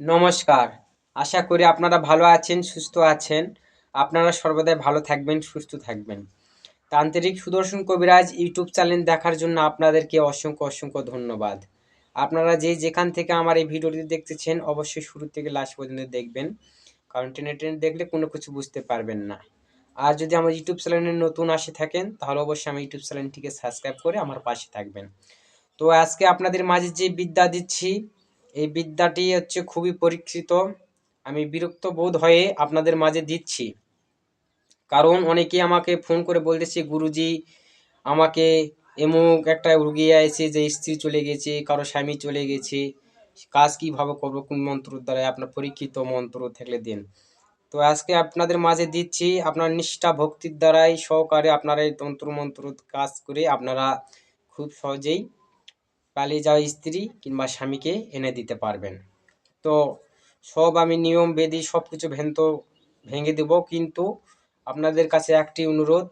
নমস্কার। আশা করি আপনারা ভালো আছেন, সুস্থ আছেন। আপনারা সর্বদাই ভালো থাকবেন, সুস্থ থাকবেন। তান্ত্রিক সুদর্শন কবিরাজ ইউটিউব চ্যানেল দেখার জন্য আপনাদেরকে অসংখ্য ধন্যবাদ। আপনারা যেখান থেকে আমার এই ভিডিওটি দেখতেছেন অবশ্যই শুরু থেকে লাস্ট পর্যন্ত দেখবেন। কারণ টেনে দেখলে কোনো কিছু বুঝতে পারবেন না। আর যদি আমার ইউটিউব চ্যানেলে নতুন আসে থাকেন তাহলে অবশ্যই আমার ইউটিউব চ্যানেলটিকে সাবস্ক্রাইব করে আমার পাশে থাকবেন। তো আজকে আপনাদের মাঝে যে বিদ্যা দিচ্ছি, এই বিদ্যাটি হচ্ছে খুবই পরীক্ষিত। আমি বিরক্ত বোধ হয়ে আপনাদের মাঝে দিচ্ছি, কারণ অনেকেই আমাকে ফোন করে বলতেছে, গুরুজি আমাকে এমুক একটা রুগী আছে যে স্ত্রী চলে গেছে, কারো স্বামী চলে গেছে, কাজ কিভাবে করবো, কোন মন্ত্র দ্বারা আপনার পরীক্ষিত মন্ত্র থাকলে দিন। তো আজকে আপনাদের মাঝে দিচ্ছি, আপনার নিষ্ঠা ভক্তির দ্বারাই সহকারে আপনারা এই তন্ত্র মন্ত্র কাজ করে আপনারা খুব সহজেই পালিয়ে যাওয়া স্ত্রী কিংবা স্বামীকে এনে দিতে পারবেন। তো সব আমি নিয়ম বেদি সব কিছু ভেঙে দেব, কিন্তু আপনাদের কাছে একটি অনুরোধ,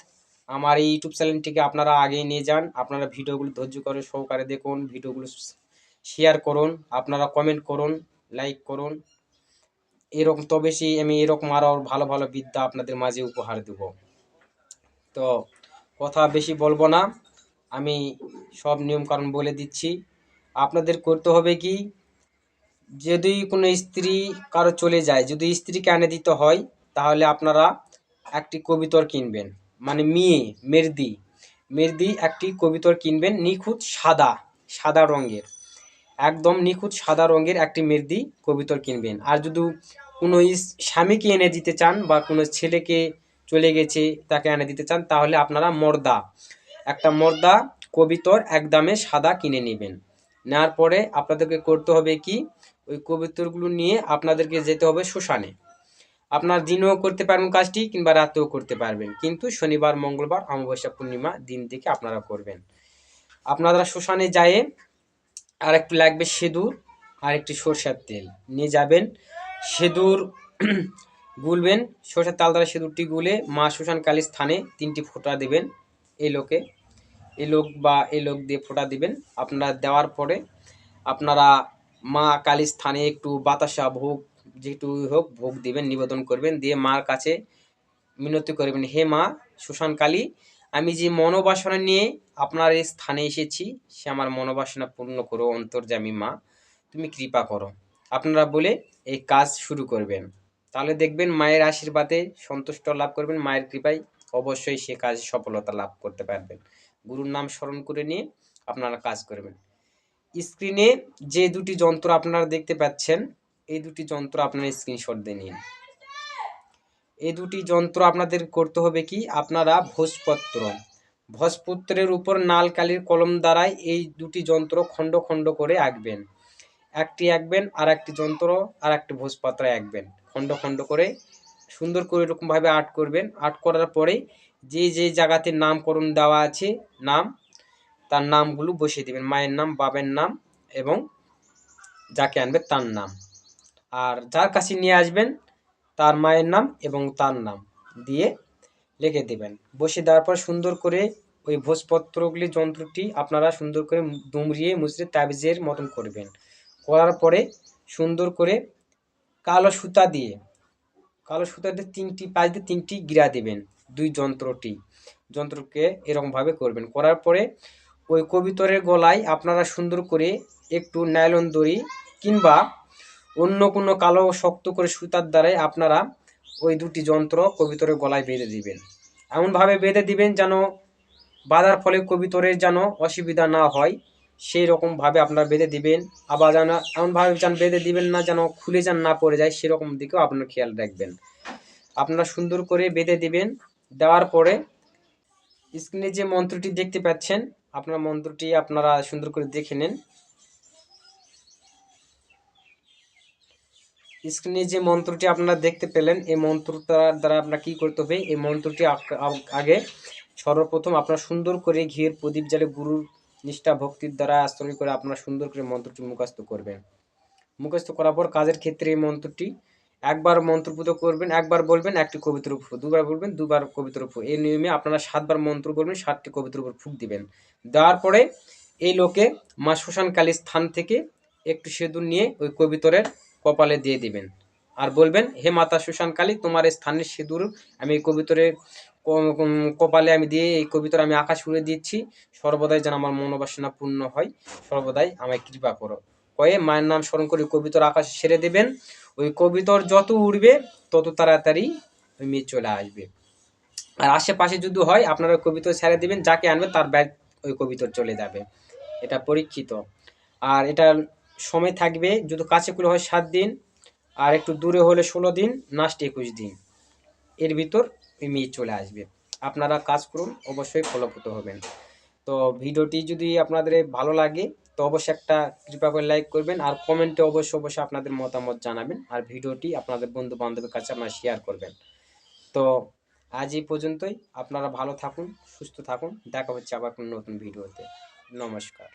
আমার এই ইউটিউব চ্যানেলটিকে আপনারা আগেই নিয়ে যান। আপনারা ভিডিওগুলো ধৈর্য করে সহকারে দেখুন, ভিডিওগুলো শেয়ার করুন, আপনারা কমেন্ট করুন, লাইক করুন। এরকম তো বেশি আমি এরকম আরও ভালো ভালো বিদ্যা আপনাদের মাঝে উপহার দেব। তো কথা বেশি বলবো না, আমি সব নিয়মকানুন বলে দিচ্ছি। আপনাদের করতে হবে কি, যদি কোনো স্ত্রী কারো চলে যায়, যদি স্ত্রীকে এনে দিতে হয়, তাহলে আপনারা একটি কবিতর কিনবেন, মানে মেহেদি মেহেদি একটি কবিতর কিনবেন, নিখুঁত সাদা সাদা রঙের, একদম নিখুঁত সাদা রঙের একটি মেহেদি কবিতর কিনবেন। আর যদি কোনো স্বামীকে এনে দিতে চান বা কোনো ছেলেকে চলে গেছে তাকে এনে দিতে চান, তাহলে আপনারা একটা মর্দা কবিতর একদমে সাদা কিনে নেবেন। নেওয়ার পরে আপনাদেরকে করতে হবে কি, ওই কবিতরগুলো নিয়ে আপনাদেরকে যেতে হবে শ্মশানে। আপনার দিনেও করতে পারবেন কাজটি কিংবা রাতেও করতে পারবেন, কিন্তু শনিবার, মঙ্গলবার, অমাবস্যা, পূর্ণিমা দিন থেকে আপনারা করবেন। আপনারা শ্মশানে যেয়ে আর একটু লাগবে সিঁদুর আর একটি সরষের তেল নিয়ে যাবেন। সিঁদুর গুলবেন, সরষের তাল দ্বারা সিঁদুরটি গুলে মা শ্মশান কালীর স্থানে 3টি ফোঁটা দেবেন। এই লোকে এই লোক দিয়ে ফোঁটা দিবেন। আপনারা দেওয়ার পরে আপনারা মা কালীর স্থানে একটু বাতাসা ভোগ, যেটু হোক ভোগ দিবেন, নিবেদন করবেন। দিয়ে মার কাছে মিনতি করবেন, হে মা শ্মশান কালী, আমি যে মনোবাসনা নিয়ে আপনার এই স্থানে এসেছি, সে আমার মনোবাসনা পূর্ণ করো অন্তর্যামী মা, তুমি কৃপা করো। আপনারা বলে এই কাজ শুরু করবেন। তাহলে দেখবেন মায়ের আশীর্বাদে সন্তুষ্ট লাভ করবেন, মায়ের কৃপায় অবশ্যই সে কাজ সফলতা লাভ করতে পারবেন। গুরুর নাম স্মরণ করে নিয়ে আপনারা কাজ করবেন। স্ক্রিনে যে দুটি যন্ত্র আপনারা দেখতে পাচ্ছেন, এই দুটি যন্ত্র আপনারা স্ক্রিনশট দিয়ে নিন। এই দুটি যন্ত্র আপনাদের করতে হবে কি, আপনারা ভোজপত্রের উপর নাল কালির কলম দ্বারাই এই দুটি যন্ত্র খণ্ড খণ্ড করে আঁকবেন। একটি আঁকবেন, আর একটি যন্ত্র আর একটি ভোজপত্রে আঁকবেন, খণ্ড খণ্ড করে সুন্দর করে এরকমভাবে আর্ট করবেন। আর্ট করার পরে যে জায়গাতে নামকরণ দেওয়া আছে, তার নামগুলো বসিয়ে দেবেন, মায়ের নাম, বাবার নাম এবং যাকে আনবে তার নাম। আর যার কাছে নিয়ে আসবেন তার মায়ের নাম এবং তার নাম দিয়ে লিখে দেবেন। বসে দেওয়ার পর সুন্দর করে ওই ভোজপত্রগুলি যন্ত্রটি আপনারা সুন্দর করে দুমড়িয়ে মুচড়ে তাবিজের মতন করবেন। করার পরে সুন্দর করে কালো সুতা দিয়ে 3টি পাশ দিয়ে 3টি গিরা দেবেন। যন্ত্রকে এরকমভাবে করবেন। করার পরে ওই কবিতরের গলায় আপনারা সুন্দর করে একটু নাইলন দড়ি কিংবা অন্য কোনো কালো শক্ত করে সুতার দ্বারাই আপনারা ওই দুটি যন্ত্র কবিতরের গলায় বেঁধে দিবেন। এমনভাবে বেঁধে দিবেন যেন বাঁধার ফলে কবিতরের যেন অসুবিধা না হয়, সেই রকমভাবে আপনারা বেঁধে দিবেন। আবার যেন এমনভাবে যেন বেঁধে দিবেন না যেন খুলে যেন না পড়ে যায়, সেরকম দিকেও আপনারা খেয়াল রাখবেন। আপনারা সুন্দর করে বেঁধে দিবেন। দেওয়ার পরে স্ক্রিনে যে মন্ত্রটি দেখতে পাচ্ছেন, আপনার মন্ত্রটি আপনারা সুন্দর করে দেখে নেন। স্ক্রিনে যে মন্ত্রটি আপনারা দেখতে পেলেন, এই মন্ত্রটার দ্বারা আপনার কি করতে হবে, এই মন্ত্রটি আগে সর্বপ্রথম আপনারা সুন্দর করে ঘিয়ের প্রদীপ জ্বালে গুরুর নিষ্ঠা ভক্তির দ্বারা আশ্রয় করে আপনারা সুন্দর করে মন্ত্রটি মুখস্থ করবেন। মুখস্থ করার পর কাজের ক্ষেত্রে এই মন্ত্রটি একবার মন্ত্রপুত করবেন, একবার বলবেন একটি কবিতার উপর, দুবার বলবেন দুবার কবিতার উপর। এই নিয়মে আপনারা 7বার মন্ত্র বলবেন, 7টি কবিতার উপর ফুঁক দিবেন। দেওয়ার পরে এই লোকে মা শ্মশান কালীর স্থান থেকে একটু সিঁদুর নিয়ে ওই কবিতরের কপালে দিয়ে দিবেন। আর বলবেন, হে মাতা শ্মশানকালী, তোমার এই স্থানের সিঁদুর আমি এই কবিতরের কপালে আমি দিয়ে এই কবিতর আমি আকাশ উড়ে দিচ্ছি, সর্বদাই যেন আমার মনোবাসনা পূর্ণ হয়, সর্বদাই আমায় কৃপা করো। কয়ে মায়ের নাম স্মরণ করে কবিতর আকাশে ছেড়ে দেবেন। ওই কবিতর যত উড়বে তত তাড়াতাড়ি ওই মেয়ে চলে আসবে। আর আশেপাশে যদি হয় আপনারা কবিতর ছেড়ে দিবেন, যাকে আনবে তার ব্যাগ ওই কবিতর চলে যাবে। এটা পরীক্ষিত। আর এটার সময় থাকবে যদি কাছে করে হয় 7 দিন, আর একটু দূরে হলে 16 দিন, লাস্ট 21 দিন। এর ভিতর ওই মেয়ে চলে আসবে। আপনারা কাজ করুন, অবশ্যই ফলপ্রদ হবেন। তো ভিডিওটি যদি আপনাদের ভালো লাগে তো অবশ্যই একটা কৃপা করে লাইক করবেন, আর কমেন্টে অবশ্যই আপনাদের মতামত জানাবেন, আর ভিডিওটি আপনাদের বন্ধু বান্ধবের কাছে আপনারা শেয়ার করবেন। তো আজ এই পর্যন্তই। আপনারা ভালো থাকুন, সুস্থ থাকুন। দেখা হচ্ছে আবার কোনো নতুন ভিডিওতে। নমস্কার।